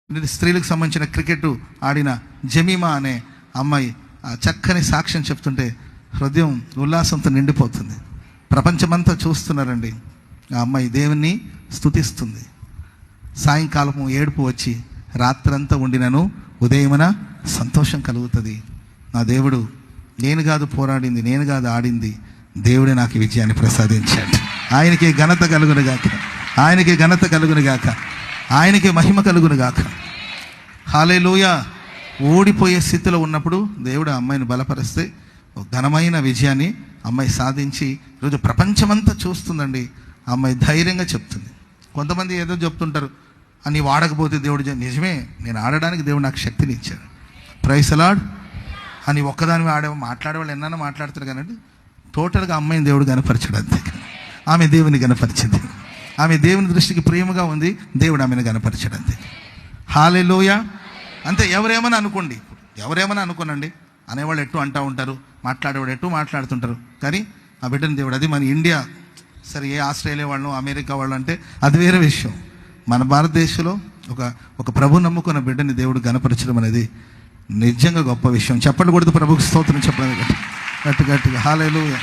స్త్రీలకు సంబంధించిన క్రికెట్ ఆడిన జమీమా అనే అమ్మాయి చక్కని సాక్ష్యం చెప్తుంటే హృదయం ఉల్లాసంతో నిండిపోతుంది. ప్రపంచమంతా చూస్తున్నారండి. ఆ అమ్మాయి దేవుణ్ణి స్తుతిస్తుంది. సాయంకాలము ఏడుపు వచ్చి రాత్రంతా ఉండినను ఉదయమున సంతోషం కలుగుతుంది. నా దేవుడు నేను కాదు పోరాడింది, నేను కాదు ఆడింది, దేవుడే నాకు విజయాన్ని ప్రసాదించాడు. ఆయనకి ఘనత కలుగునుగాక, ఆయనకి ఘనత కలుగునుగాక, ఆయనకి మహిమ కలుగునుగాక. హల్లెలూయా. ఓడిపోయే స్థితిలో ఉన్నప్పుడు దేవుడు ఆ అమ్మాయిని బలపరిస్తే ఒక ఘనమైన విజయాన్ని అమ్మాయి సాధించి ఈరోజు ప్రపంచమంతా చూస్తుందండి. ఆ అమ్మాయి ధైర్యంగా చెప్తుంది. కొంతమంది ఏదో చెప్తుంటారు, అని వాడకపోతే దేవుడు నిజమే, నేను ఆడడానికి దేవుడు నాకు శక్తిని ఇచ్చాడు, ప్రైజ్ ది లార్డ్ అని ఒక్కదాని మాట్లాడేవాళ్ళు ఎన్నైనా మాట్లాడతారు కానీ టోటల్గా అమ్మాయిని దేవుడు కనపరిచాడు. అంతే. ఆమె దేవుని కనపరిచింది. ఆమె దేవుని దృష్టికి ప్రేమగా ఉంది, దేవుడు ఆమెను కనపరిచాడు. అంతే. హల్లెలూయా. అంతే. ఎవరేమని అనుకోండి, ఎవరేమని అనుకోనండి, అనేవాళ్ళు ఎట్టు అంటూ ఉంటారు, మాట్లాడేవాడు ఎట్టు మాట్లాడుతుంటారు, కానీ ఆ బిడ్డని దేవుడు, అది మన ఇండియా సరే, ఏ ఆస్ట్రేలియా వాళ్ళు అమెరికా వాళ్ళు అంటే అది వేరే విషయం. మన భారతదేశంలో ఒక ప్రభు నమ్ముకున్న బిడ్డని దేవుడు గణపరచడం అనేది నిజంగా గొప్ప విషయం. చెప్పండి కొడుతూ ప్రభుకి స్తోత్రం చెప్పండి గట్టిగా. హల్లెలూయా.